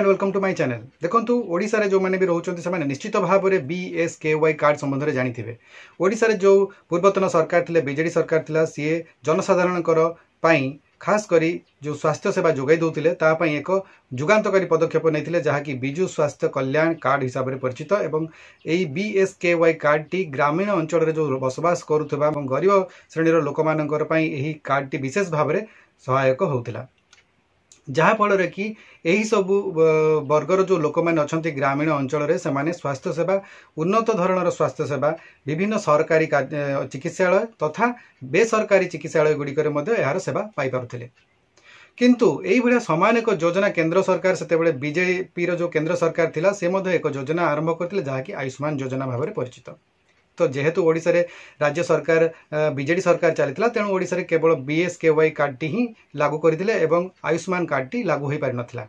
And welcome to my channel. देखंतु ओडिसा रे जो माने भी रहउचंती से माने निश्चित भाव में बीएसकेवाई कार्ड संबंध में जानिथिबे। ओडिसा रे जो पूर्वतन सरकार थिले बीजेडी सरकार थिला सीए जनसाधारण पाई खास करी जो स्वास्थ्य सेवा जोगाई दउतिले ता पाई एक जुगांतकारी पदक्षेप नैथिले जहाँकि बिजु स्वास्थ्य कल्याण कार्ड हिसाब से परिचित एवं एई बीएसकेवाई कार्ड टी ग्रामीण अंचल रे जो बसवास करुथबा एवं गरीब श्रेणी लोक मानकर पाई एही कार्ड टी विशेष भाव में सहायक होउतिला। जहाँ फल कि यही सबू वर्गर जो लोक मैंने अच्छा ग्रामीण अंचल से माने स्वास्थ्य सेवा उन्नत धरणर स्वास्थ्य सेवा विभिन्न सरकारी चिकित्सालय तथा बेसरकारी चिकित्सालय गुड़िक यार सेवा पाइपे। किंतु यही भाया सामान एक योजना केंद्र सरकार से बीजेपी जो केंद्र सरकार थिला से एक योजना आरंभ करते जहाँकि आयुष्मान योजना भाव में परिचित। तो जेहेतु ओडिशा रे राज्य सरकार बीजेडी सरकार चली तेणु ओडिशा रे केवल बीएसकेवाई कार्ड टी ही लागू करथिले एवं आयुष्मान कार्ड टी लागू हो पारि नथिला।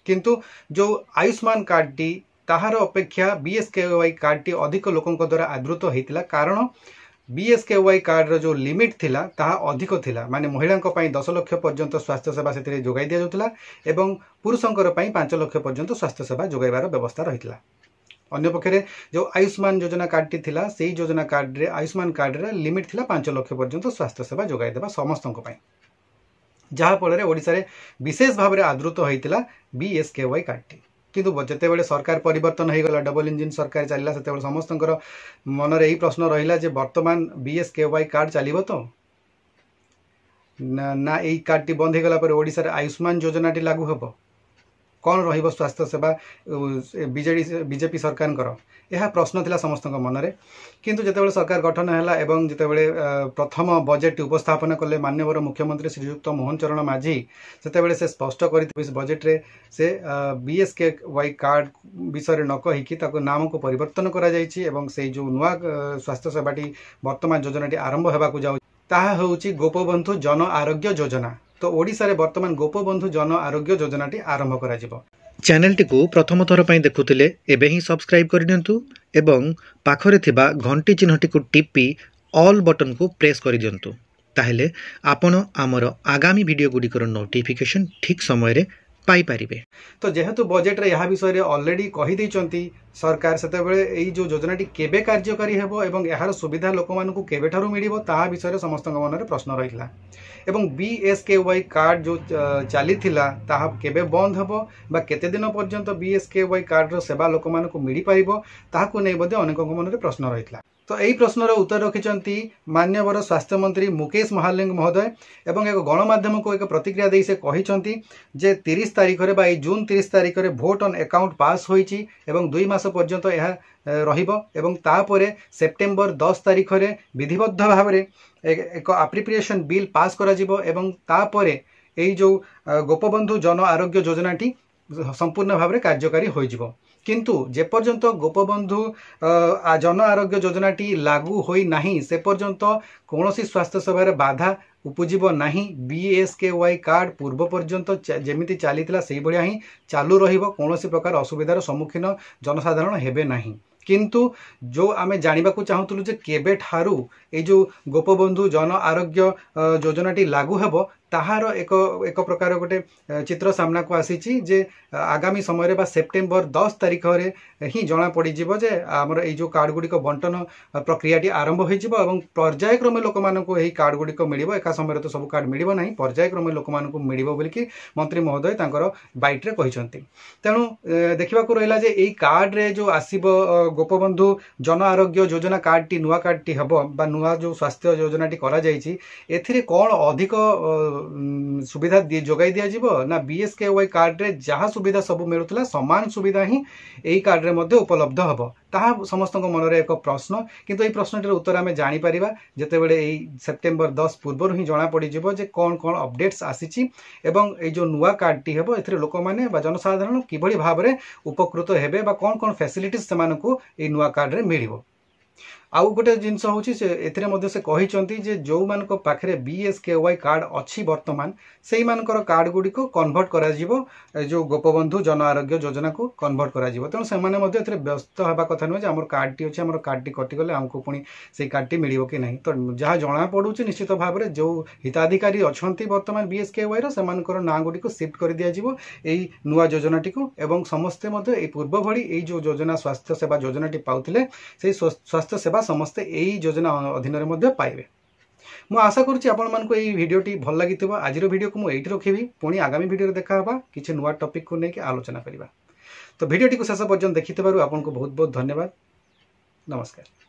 किंतु जो आयुष्मान कार्ड टी ताहार अपेक्षा बीएसकेवाई कार्ड टी अधिक लोकंक द्वारा आदृत होइतिला कारण बीएसकेवाई कार्ड रो जो लिमिट थिला ताहा अधिक थिला माने महिलांक पई 10 लाख पर्यंत स्वास्थ्य सेवा सेतिरे जोगाई दिया जाउतिला एवं पुरुषंकर पई 5 लाख पर्यंत स्वास्थ्य सेवा जोगाइबार व्यवस्था रहितिला। अन्य पक्षे जो आयुष्मान योजना कार्ड टी थिला सेही योजना कार्ड रे आयुष्मान कार्ड रे लिमिट थिला 5 लाख पर्यंत स्वास्थ्य सेवा जोगाई देबा समस्तंक पई जहाँ फल ओडिशा रे विशेष भाव में आदृत होइतिला बीएसकेवाई कार्ड टी। किंतु जेते बेले सरकार परिवर्तन हो गला डबल इंजिन सरकार चलला सेते बेले समस्तंकर मन रे एही प्रश्न रहिला जे वर्तमान बीएसकेवाई कार्ड चलिबो तो ना एही कार्ड टी बंद हो गला पर ओडिशा रे आयुष्मान योजना टी लागू हेबो कौन रहिबो स्वास्थ्य सेवा बीजेपी सरकार यह प्रश्न थिला समस्त मन में। किंतु जेतेबेले सरकार गठन हैला एवं जेतेबेले प्रथम बजेट उपस्थापन कले माननीय मुख्यमंत्री श्रीयुक्त मोहन चरण माझी सेतेबेले से स्पष्ट कर बजेट रे से बीएसकेवाई कार्ड विषय न कहीकि ताको नाम को परिवर्तन करा जायछि एवं से जो नुआ स्वास्थ्य सेवाटी वर्तमान योजनाटी आरंभ हेबाकु जाउ ताहा होउछि गोपबंधु जन आरोग्य योजना। तो ओडिशा रे वर्तमान गोपबंधु जन आरोग्य योजनाटी आरंभ करा जिवो। चैनल टी को प्रथम थर पर देखुले एबे ही सब्सक्राइब कर दियंतु एवं पाखरे थिबा घंटी चिन्हटी को टिपी ऑल बटन को प्रेस कर दियंतु ताहेले आपण आमर आगामी वीडियो गुडिकर नोटिफिकेशन ठीक समय रे पाई पारिबे। तो जेहेतु बजेट रे यह विषय रे ऑलरेडी कहि दैचंती सरकार सेते बेले एई जो योजनाटी केबे कार्यकारी हेबो एवं यार सुविधा लोक मानकु केबे ठारू मिलिबो ताहा विषय रे समस्त मन रे प्रश्न रहितला एवं बीएसकेवाई कार्ड जो चली थिला ताहा केबे बंद हेबो बा केते दिन पर्यंत बीएसकेवाई कार्ड रो सेवा लोक मानकु मिलि पारिबो ताहाकु नै बदे अनेक मन रे प्रश्न रहितला। तो यही प्रश्नर उत्तर रखिंट मान्यवर स्वास्थ्य मंत्री मुकेश महालिंग महोदय एवं एक गणमाध्यम को एक प्रतिक्रिया दे से कहते जे 30 तारीख में जून 30 तारीख में भोट ऑन अकाउंट पास होइछि एवं 2 मास पर्यंत यह रहिबो एवं तापरे सेप्टेम्बर 10 तारीख में विधिबद्ध भाव में एक एप्रोप्रिएशन बिल पास करा जिवो एवं तापरे एई जो गोपबंधु जन आरोग्य योजनाटी संपूर्ण भाव में कार्यकारी होइजिवो। किंतु जेपर्यंत गोपबंधु जन आरोग्य योजनाटी लागू होई नाही से पर्यंत कौनसी स्वास्थ्य सेवा बाधा उपजीव नाही। बीएसकेवाई कार्ड पूर्व पर्यंत जेमिति चलीथिला सेही भलिया ही चालू रहिबो कौनसी प्रकार असुविधार सम्मुखीन जनसाधारण हेबे नाही। किंतु जो आमे जानिबा को चाहूतलु जे केबे ठारू ए जो गोपबंधु जन आरोग्य योजनाटी लागू हेबो ताहार एक प्रकार गोटे चित्र सामना को आसीची जे आगामी समय बा सेप्टेम्बर 10 तारीख रे ही जना पड़ी जिवो जे हमर ए जो कार्ड गुडी को बंटन प्रक्रियाटी आरंभ होई जिवो एवं पर्याय क्रमे लोक मानकु एही कार्ड गुडी को मिलिबो एका समय तो सब कार्ड मिलिबो नाही पर्याय क्रमे लोक मानकु मिलिबो बोली कि मंत्री महोदय तांकर बाइट रे कहिसंती। तेणु देखिबा को रहिला जे एही कार्ड रे जो आसीबो गोपबंधु जन आरोग्य योजना कार्ड टी नुआ कार्ड टी हबो बा नुआ जो स्वास्थ्य योजनाटी करा जायछि एथिरे कोन अधिक सुविधा जोगाई दिया जिवो ना बीएसकेवाई कार्ड रे जहाँ सुविधा सब मिलुतला समान सुविधा ही एही कार्ड रे मध्ये उपलब्ध हबो ताहा समस्त मन रे एक प्रश्न। किंतु एही प्रश्नटर उत्तर आमे जानि परिबा जेते बेले एही सेप्टेम्बर 10 पूर्व ही जना पड़ी जिवो जे कोन कोन अपडेट्स आसीची एवं ए जो नुआ कार्ड टी हेबो एथिरे लोक माने बा जनसाधारण किभली भाव रे उपकृत हेबे बा कोन कोन फैसिलिटीज सेमानकु ए नुआ कार्ड रे मिलिबो। आउ गोटे जिनस हूँ से कहते जे जो मान पाखे BSKY कार्ड अच्छी बर्तमान से मानकर कार्ड गुड़ी को कन्वर्ट करा जो गोपबंधु जन आरोग्य योजना को कन्वर्ट करा तेणु से व्यस्त हवा कथा नुहे आम कार्ड टी अच्छे आम कार्ड टी कटिगले आमको पुणी से कार्ड टी मिल कि नहीं। तो जहाँ जना पड़ू निश्चित भाव में जो हिताधिकारी अच्छा बर्तमान BSKY रो ना गुड़ी को शिफ्ट कर दिज्व यही नुआ योजनाटी को एवं समस्ते पूर्व भली यही जो योजना स्वास्थ्य सेवा योजनाटी पाउथिले से स्वास्थ्य सेवा समस्ते यही योजना अधीन में पाइबे। मु आशा करुच्ची आपण मानक यही भिडियोटी भल लगी आज भिडियो को मुझे रखी पुणी आगामी भिडियो देखा किसी नुआ टॉपिक को लेकिन आलोचना करवा। तो भिडियोटी को शेष पर्यंत देखि आपको बहुत बहुत धन्यवाद। नमस्कार।